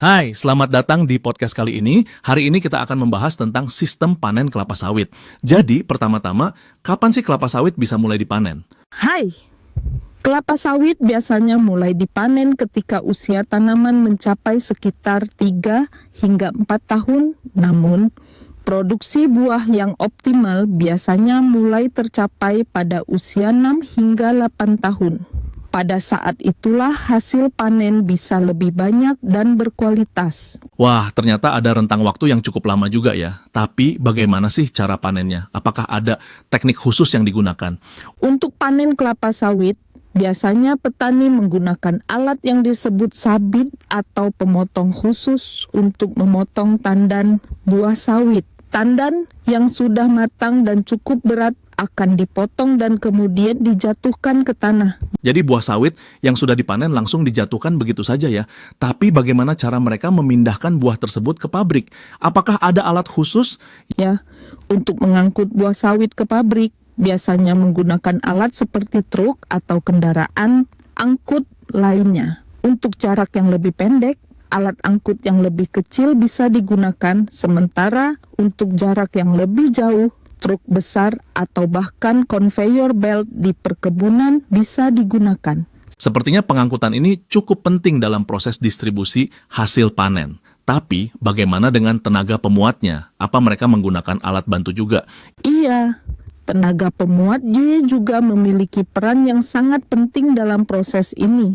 Hai, selamat datang di podcast kali ini. Hari ini kita akan membahas tentang sistem panen kelapa sawit. Jadi, pertama-tama, kapan sih kelapa sawit bisa mulai dipanen? Hai, kelapa sawit biasanya mulai dipanen ketika usia tanaman mencapai sekitar 3 hingga 4 tahun. Namun, produksi buah yang optimal biasanya mulai tercapai pada usia 6 hingga 8 tahun. Pada saat itulah hasil panen bisa lebih banyak dan berkualitas. Wah, ternyata ada rentang waktu yang cukup lama juga ya. Tapi bagaimana sih cara panennya? Apakah ada teknik khusus yang digunakan? Untuk panen kelapa sawit, biasanya petani menggunakan alat yang disebut sabit atau pemotong khusus untuk memotong tandan buah sawit. Tandan yang sudah matang dan cukup berat akan dipotong dan kemudian dijatuhkan ke tanah. Jadi buah sawit yang sudah dipanen langsung dijatuhkan begitu saja ya. Tapi bagaimana cara mereka memindahkan buah tersebut ke pabrik? Apakah ada alat khusus? Ya, untuk mengangkut buah sawit ke pabrik, biasanya menggunakan alat seperti truk atau kendaraan angkut lainnya. Untuk jarak yang lebih pendek, alat angkut yang lebih kecil bisa digunakan, sementara untuk jarak yang lebih jauh, truk besar atau bahkan conveyor belt di perkebunan bisa digunakan. Sepertinya pengangkutan ini cukup penting dalam proses distribusi hasil panen. Tapi bagaimana dengan tenaga pemuatnya? Apa mereka menggunakan alat bantu juga? Iya, tenaga pemuat juga memiliki peran yang sangat penting dalam proses ini.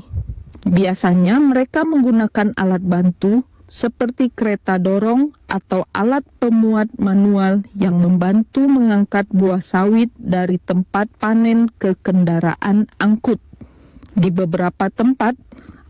Biasanya mereka menggunakan alat bantu seperti kereta dorong atau alat pemuat manual yang membantu mengangkat buah sawit dari tempat panen ke kendaraan angkut. Di beberapa tempat,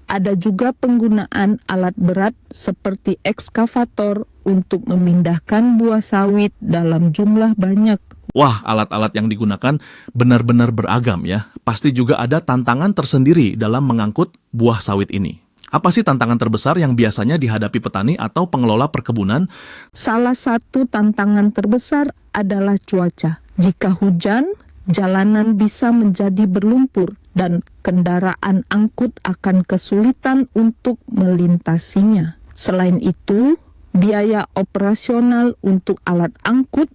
ada juga penggunaan alat berat seperti ekskavator untuk memindahkan buah sawit dalam jumlah banyak. Wah, alat-alat yang digunakan benar-benar beragam ya. Pasti juga ada tantangan tersendiri dalam mengangkut buah sawit ini. Apa sih tantangan terbesar yang biasanya dihadapi petani atau pengelola perkebunan? Salah satu tantangan terbesar adalah cuaca. Jika hujan, jalanan bisa menjadi berlumpur dan kendaraan angkut akan kesulitan untuk melintasinya. Selain itu, biaya operasional untuk alat angkut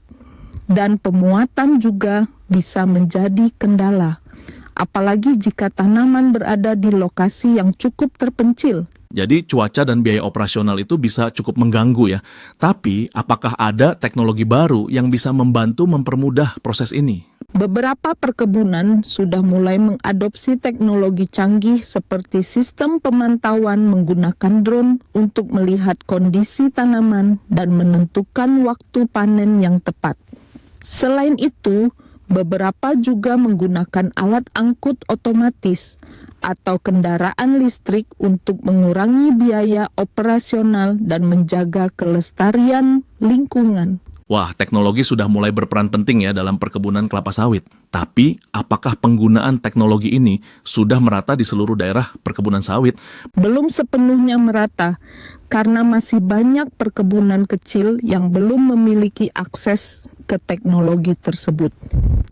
dan pemuatan juga bisa menjadi kendala. Apalagi jika tanaman berada di lokasi yang cukup terpencil. Jadi cuaca dan biaya operasional itu bisa cukup mengganggu ya. Tapi apakah ada teknologi baru yang bisa membantu mempermudah proses ini? Beberapa perkebunan sudah mulai mengadopsi teknologi canggih seperti sistem pemantauan menggunakan drone untuk melihat kondisi tanaman dan menentukan waktu panen yang tepat. Selain itu, beberapa juga menggunakan alat angkut otomatis atau kendaraan listrik untuk mengurangi biaya operasional dan menjaga kelestarian lingkungan. Wah, teknologi sudah mulai berperan penting ya dalam perkebunan kelapa sawit. Tapi, apakah penggunaan teknologi ini sudah merata di seluruh daerah perkebunan sawit? Belum sepenuhnya merata, karena masih banyak perkebunan kecil yang belum memiliki akses ke teknologi tersebut.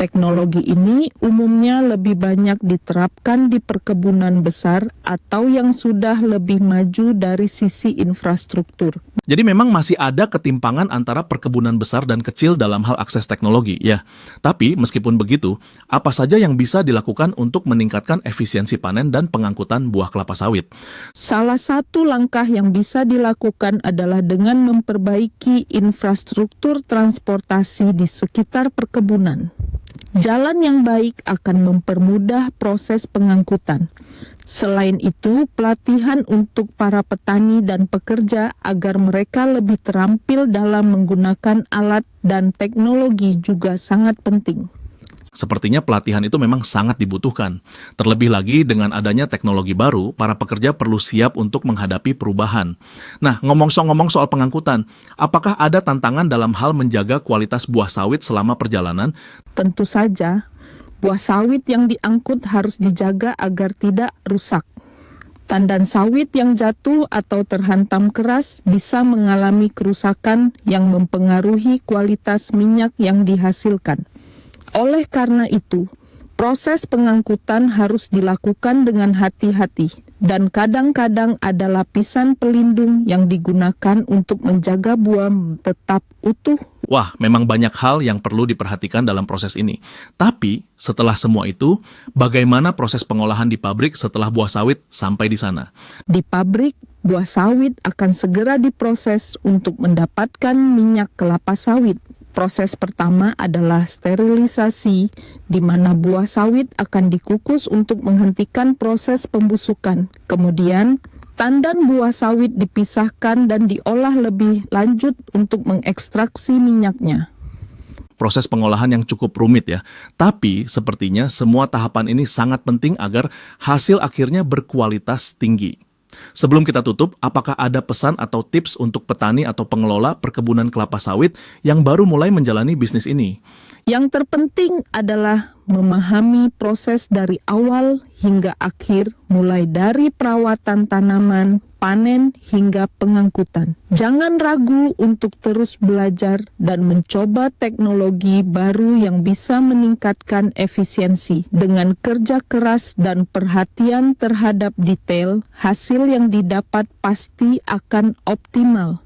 Teknologi ini umumnya lebih banyak diterapkan di perkebunan besar atau yang sudah lebih maju dari sisi infrastruktur. Jadi memang masih ada ketimpangan antara perkebunan besar dan kecil dalam hal akses teknologi, ya. Tapi meskipun begitu, apa saja yang bisa dilakukan untuk meningkatkan efisiensi panen dan pengangkutan buah kelapa sawit? Salah satu langkah yang bisa dilakukan adalah dengan memperbaiki infrastruktur transportasi di sekitar perkebunan. Jalan yang baik akan mempermudah proses pengangkutan. Selain itu, pelatihan untuk para petani dan pekerja agar mereka lebih terampil dalam menggunakan alat dan teknologi juga sangat penting. Sepertinya pelatihan itu memang sangat dibutuhkan. Terlebih lagi dengan adanya teknologi baru, para pekerja perlu siap untuk menghadapi perubahan. Nah, ngomong soal pengangkutan, apakah ada tantangan dalam hal menjaga kualitas buah sawit selama perjalanan? Tentu saja, buah sawit yang diangkut harus dijaga agar tidak rusak. Tandan sawit yang jatuh atau terhantam keras bisa mengalami kerusakan yang mempengaruhi kualitas minyak yang dihasilkan. Oleh karena itu, Proses pengangkutan harus dilakukan dengan hati-hati, dan kadang-kadang ada lapisan pelindung yang digunakan untuk menjaga buah tetap utuh. Wah, memang banyak hal yang perlu diperhatikan dalam proses ini. Tapi, setelah semua itu, bagaimana proses pengolahan di pabrik setelah buah sawit sampai di sana? Di pabrik, buah sawit akan segera diproses untuk mendapatkan minyak kelapa sawit. Proses pertama adalah sterilisasi, di mana buah sawit akan dikukus untuk menghentikan proses pembusukan. Kemudian, tandan buah sawit dipisahkan dan diolah lebih lanjut untuk mengekstraksi minyaknya. Proses pengolahan yang cukup rumit ya. Tapi, sepertinya semua tahapan ini sangat penting agar hasil akhirnya berkualitas tinggi. Sebelum kita tutup, apakah ada pesan atau tips untuk petani atau pengelola perkebunan kelapa sawit yang baru mulai menjalani bisnis ini? Yang terpenting adalah memahami proses dari awal hingga akhir, mulai dari perawatan tanaman, panen, hingga pengangkutan. Jangan ragu untuk terus belajar dan mencoba teknologi baru yang bisa meningkatkan efisiensi. Dengan kerja keras dan perhatian terhadap detail, hasil yang didapat pasti akan optimal.